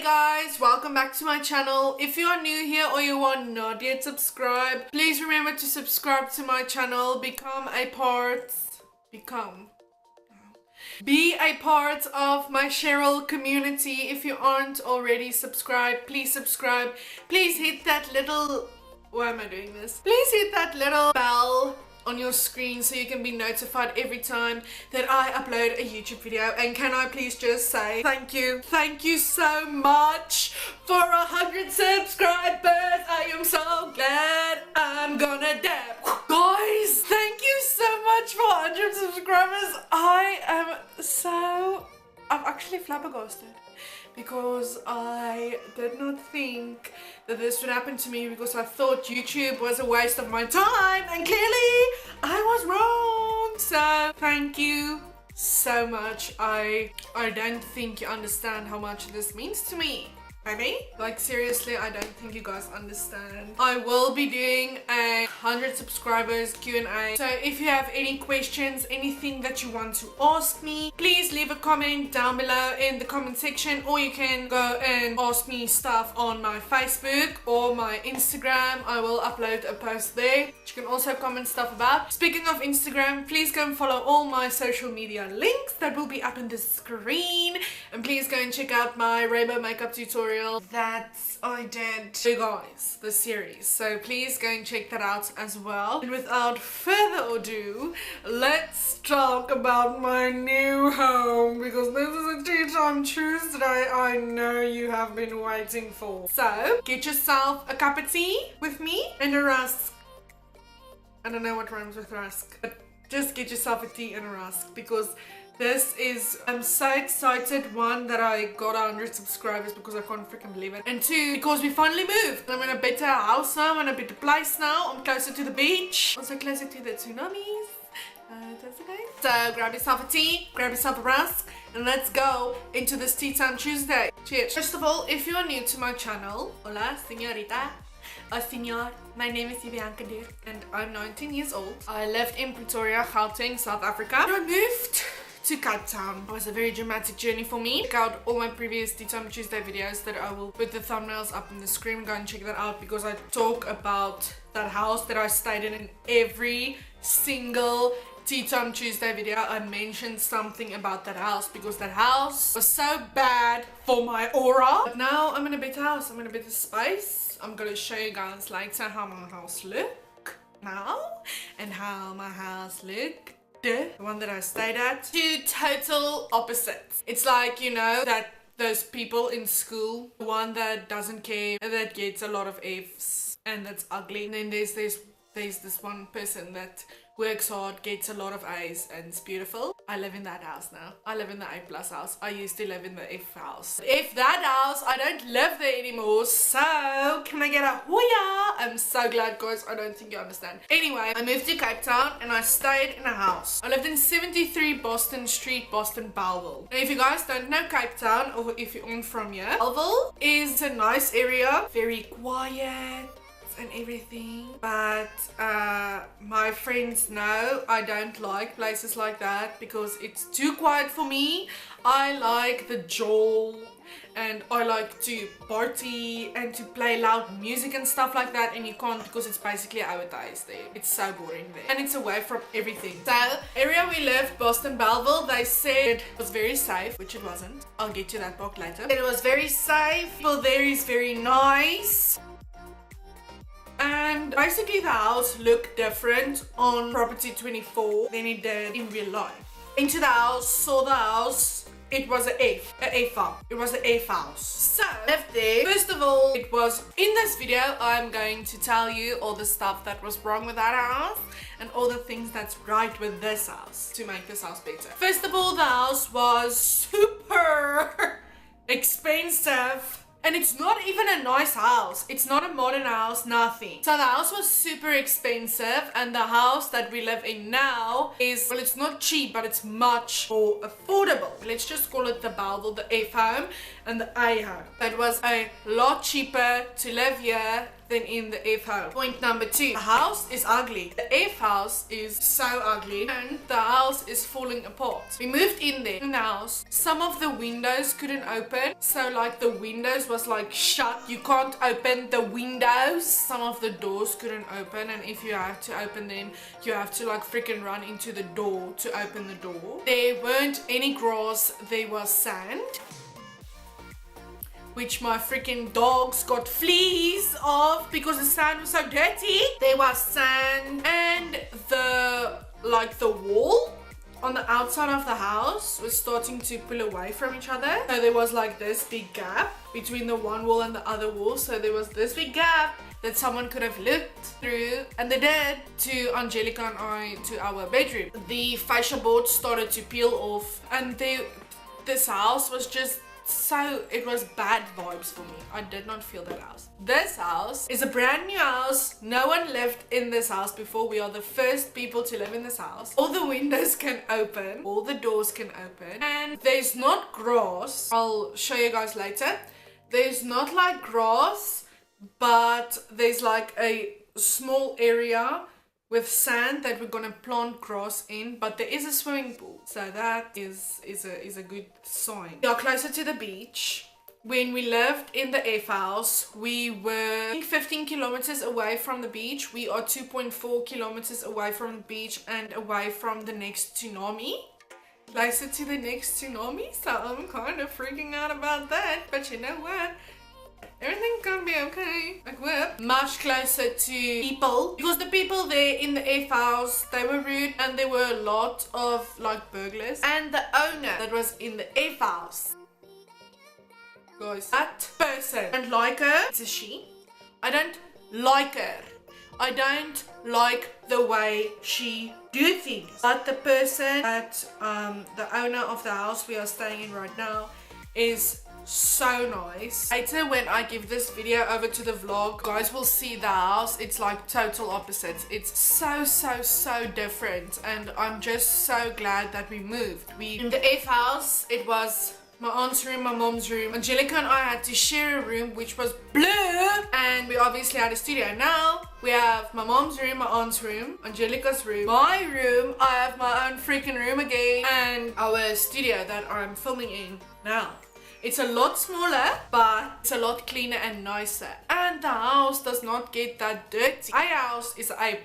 guys, welcome back to my channel. If you are new here or you are not yet subscribed, please remember to subscribe to my channel. Be a part of my Cheryl community. If you aren't already subscribed, please subscribe. Please hit that little, why am I doing this? Please hit that little bell on your screen so you can be notified every time that I upload a YouTube video. And can I please just say thank you so much for 100 subscribers. I am so glad I'm gonna dab. Guys, thank you so much for 100 subscribers. I'm actually flabbergasted because I did not think that this would happen to me, because I thought YouTube was a waste of my time, and clearly I was wrong. So thank you so much. I don't think you understand how much this means to me. Baby, like seriously, I don't think you guys understand. I will be doing a 100 subscribers Q&A. So if you have any questions, anything that you want to ask me, please leave a comment down below in the comment section, or you can go and ask me stuff on my Facebook or my Instagram. I will upload a post there which you can also comment stuff about. Speaking of Instagram, please go and follow all my social media links that will be up on the screen, and please go and check out my rainbow makeup tutorial that I did for you guys, the series. So please go and check that out as well. And without further ado, let's talk about my new home, because this is a Tea Time Tuesday I know you have been waiting for. So get yourself a cup of tea with me and a rusk. I don't know what rhymes with rusk, but just get yourself a tea and a rusk, because this is, I'm so excited, one, that I got 100 subscribers, because I can't freaking believe it, and two, because we finally moved. I'm in a better house now, I'm in a better place now, I'm closer to the beach, also closer to the tsunamis. That's okay. So grab yourself a tea, grab yourself a rusk, and let's go into this Tea Time Tuesday. Cheers. First of all, if you are new to my channel, hola señorita or señor, my name is Yuvianca Doerk and I'm 19 years old. I lived in Pretoria, Gauteng, South Africa. I moved to Cape Town. It was a very dramatic journey for me. Check out all my previous Tea Time Tuesday videos that I will put the thumbnails up in the screen. Go and check that out, because I talk about that house that I stayed in every single Tea Time Tuesday video. I mentioned something about that house, because that house was so bad for my aura. But now I'm in a better house, I'm in a better space. I'm gonna show you guys later how my house look now and how my house looked, the one that I stayed at. Two total opposites. It's like, you know, that those people in school, the one that doesn't care, that gets a lot of F's and that's ugly, and then there's this one person that works hard, gets a lot of A's, and it's beautiful. I live in that house now. I live in the A+ house. I used to live in the F house. If that house, I don't live there anymore, so can I get a hooyah? I'm so glad, guys. I don't think you understand. Anyway, I moved to Cape Town and I stayed in a house. I lived in 73 Boston Street, Boston, Bellville. And if you guys don't know Cape Town, or if you aren't from here, Bellville is a nice area, very quiet and everything, but my friends know I don't like places like that, because it's too quiet for me. I like the jol, and I like to party and to play loud music and stuff like that, and you can't, because it's basically advertised there. It's so boring there, and it's away from everything. So area we lived, Boston, Bellville, they said it was very safe, which it wasn't. I'll get to that part later. It was very safe. People there is very nice. And basically the house looked different on Property 24 than it did in real life. Into the house, saw the house, it was an F house. It was an F house. So, left there. First of all, it was, in this video, I'm going to tell you all the stuff that was wrong with that house and all the things that's right with this house to make this house better. First of all, the house was super expensive. And it's not even a nice house. It's not a modern house, nothing. So the house was super expensive, and the house that we live in now is, well, it's not cheap, but it's much more affordable. Let's just call it the Bellville, the F home, and the A home. It was a lot cheaper to live here than in the F house. Point number 2, the house is ugly. The F house is so ugly and the house is falling apart. We moved in there. In the house, some of the windows couldn't open. So like the windows was like shut. You can't open the windows. Some of the doors couldn't open, and if you have to open them, you have to like freaking run into the door to open the door. There weren't any grass, there was sand, which my freaking dogs got fleas of because the sand was so dirty. There was sand, and the wall on the outside of the house was starting to pull away from each other. So there was like this big gap between the one wall and the other wall. So there was this big gap that someone could have looked through, and they did, to Angelica and I, to our bedroom. The fascia board started to peel off, and this house was just so, it was bad vibes for me. I did not feel that house. This house is a brand new house. No one lived in this house before. We are the first people to live in this house. All the windows can open, all the doors can open, and there's not grass. I'll show you guys later. There's not like grass, but there's like a small area with sand that we're gonna plant grass in, but there is a swimming pool, so that is a good sign. We are closer to the beach. When we lived in the F house, we were 15 kilometers away from the beach. We are 2.4 kilometers away from the beach and away from the next tsunami. Closer to the next tsunami, so I'm kind of freaking out about that, but you know what? Everything's gonna be okay. Like we're much closer to people, because the people there in the F house, they were rude, and there were a lot of like burglars. And the owner that was in the F house, guys, that person, I don't like her. It's a she. I don't like her. I don't like the way she do things. But the person that the owner of the house we are staying in right now is so nice. Later, when I give this video over to the vlog, guys will see the house. It's like total opposites. It's so different, and I'm just so glad that we moved. In the F house, it was my aunt's room, my mom's room. Angelica and I had to share a room which was blue, and we obviously had a studio. Now we have my mom's room, my aunt's room, Angelica's room, my room, I have my own freaking room again, and our studio that I'm filming in now. It's a lot smaller, but it's a lot cleaner and nicer. And the house does not get that dirty. My house is A+.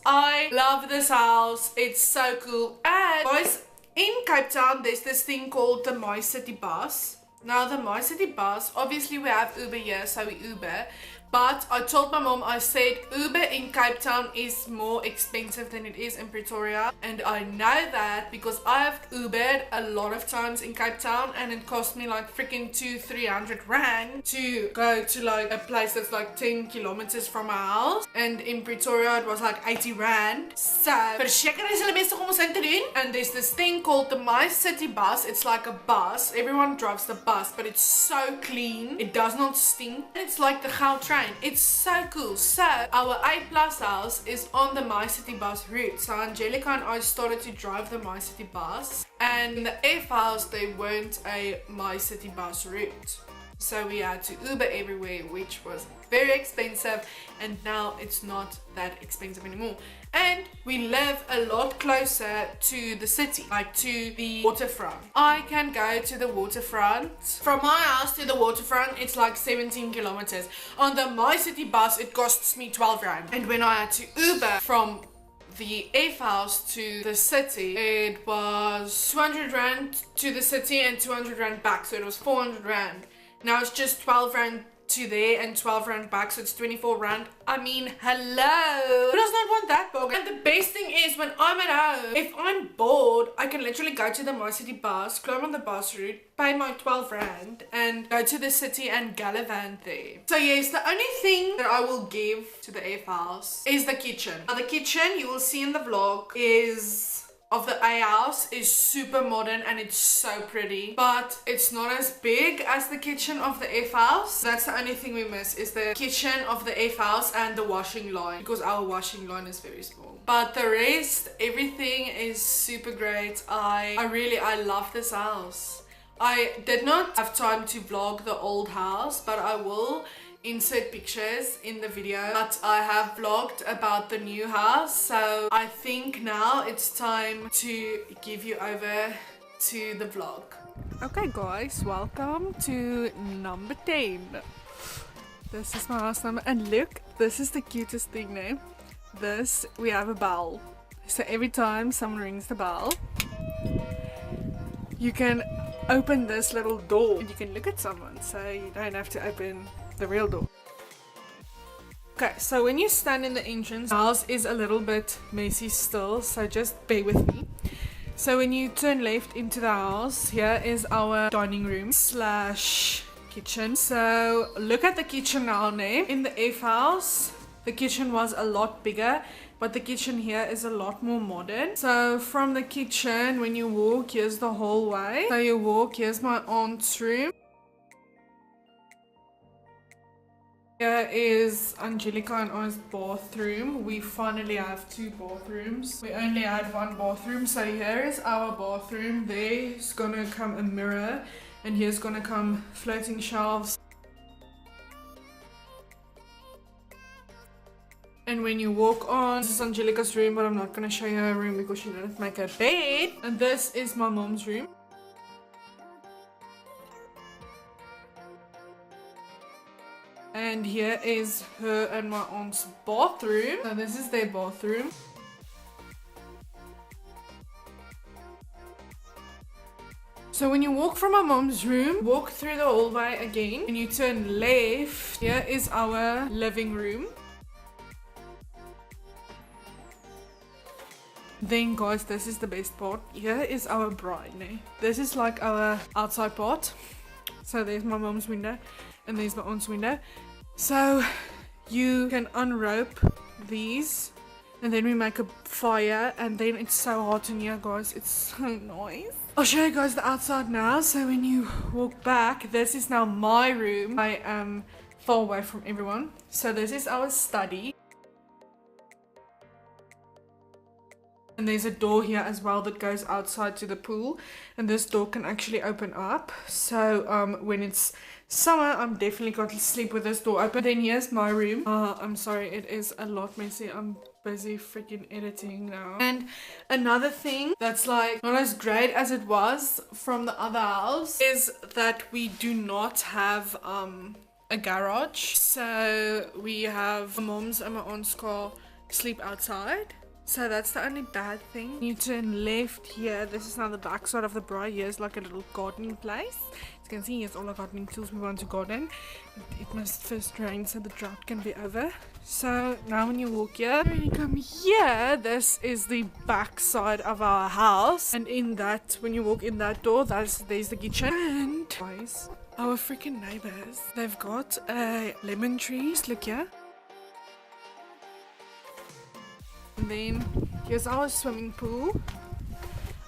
I love this house. It's so cool. And guys, in Cape Town, there's this thing called the My City Bus. Now, the My City Bus, obviously we have Uber here, so we Uber. But I told my mom, I said, Uber in Cape Town is more expensive than it is in Pretoria. And I know that because I've Ubered a lot of times in Cape Town, and it cost me like freaking 200-300 rand to go to like a place that's like 10 kilometers from my house. And in Pretoria, it was like 80 rand. So, verseker is hulle besig om ons in te doen. And there's this thing called the My City Bus. It's like a bus. Everyone drives the bus, but it's so clean. It does not stink. It's like the Gautrain train. It's so cool. So our A+ house is on the My City Bus route. So Angelica and I started to drive the My City Bus, and in the F house there weren't a My City Bus route. So we had to Uber everywhere, which was very expensive, and now it's not that expensive anymore. And we live a lot closer to the city, like to the waterfront. I can go to the waterfront. From my house to the waterfront, it's like 17 kilometers. On the My City Bus, it costs me 12 rand. And when I had to Uber from the F house to the city, it was 200 rand to the city and 200 rand back, so it was 400 rand. Now it's just 12 rand to there and 12 rand back, so it's 24 rand. I mean, hello, who does not want that bargain? And the best thing is, when I'm at home, if I'm bored, I can literally go to the My City Bus, climb on the bus route, pay my 12 rand and go to the city and gallivant there. So yes, the only thing that I will give to the F house is the kitchen. Now the kitchen, you will see in the vlog, is of the A house is super modern and it's so pretty, but it's not as big as the kitchen of the F house. That's the only thing we miss, is the kitchen of the F house and the washing line, because our washing line is very small. But the rest, everything is super great. I love this house. I did not have time to vlog the old house, but I will insert pictures in the video, but I have vlogged about the new house, so I think now it's time to give you over to the vlog. Okay guys, welcome to number 10. This is my house number, and look, this is the cutest thing now. This, we have a bell. So every time someone rings the bell, you can open this little door and you can look at someone, so you don't have to open the real door. Okay, so when you stand in the entrance, the house is a little bit messy still, so just bear with me. So when you turn left into the house, here is our dining room slash kitchen. So look at the kitchen now. In the F house, the kitchen was a lot bigger, but the kitchen here is a lot more modern. So from the kitchen, when you walk, here's the hallway. So you walk, here's my aunt's room. Here is Angelica and I's bathroom. We finally have 2 bathrooms. We only had 1 bathroom. So here is our bathroom. There's gonna come a mirror, and here's gonna come floating shelves. And when you walk on, this is Angelica's room, but I'm not gonna show you her room because she didn't make her bed. And this is my mom's room. And here is her and my aunt's bathroom. So this is their bathroom. So when you walk from my mom's room, walk through the hallway again, and you turn left. Here is our living room. Then guys, this is the best part. Here is our bride. This is like our outside part. So there's my mom's window and there's my aunt's window. So you can unrope these, and then we make a fire, and then it's so hot in here guys, it's so nice. I'll show you guys the outside now. So when you walk back, this is now my room. I am far away from everyone. So this is our study. And there's a door here as well that goes outside to the pool, and this door can actually open up. So when it's summer, I'm definitely going to sleep with this door open. Then here's my room. I'm sorry, it is a lot messy. I'm busy freaking editing now. And another thing that's like not as great as it was from the other house is that we do not have a garage. So we have my mom's and my aunt's car sleep outside. So that's the only bad thing. You turn left here. This is now the back side of the bride. Here's like a little gardening place. As you can see, here's all our gardening tools we want to garden. It must first rain so the drought can be over. So now when you walk here, when you come here, this is the back side of our house. And in that, when you walk in that door, there's the kitchen. And guys, our freaking neighbors, they've got lemon trees. Look here. And then here's our swimming pool,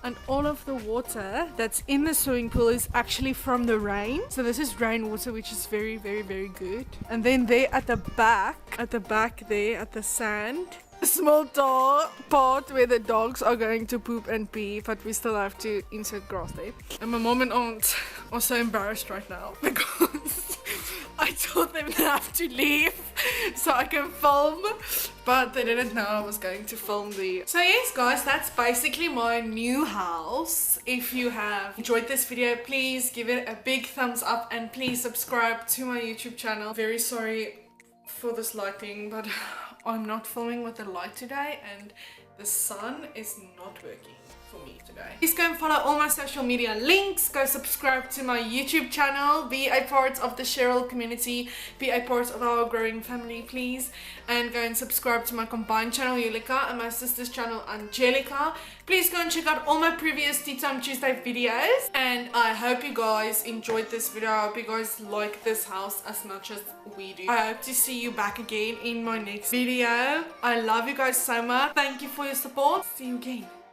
and all of the water that's in the swimming pool is actually from the rain. So this is rainwater, which is very, very, very good. And then there at the back there at the sand, a small part where the dogs are going to poop and pee, but we still have to insert grass there. And my mom and aunt are so embarrassed right now because I told them they have to leave so I can film, but they didn't know I was going to film the... So yes guys, that's basically my new house. If you have enjoyed this video, please give it a big thumbs up, and please subscribe to my YouTube channel. Very sorry for this lighting, but I'm not filming with the light today, and the sun is not working for me today. Please go and follow all my social media links. Go subscribe to my YouTube channel. Be a part of the Cheryl community. Be a part of our growing family, please. And go and subscribe to my combined channel, Yuvianca, and my sister's channel, Angelica. Please go and check out all my previous Tea Time Tuesday videos. And I hope you guys enjoyed this video. I hope you guys like this house as much as we do. I hope to see you back again in my next video. I love you guys so much. Thank you for your support. See you again.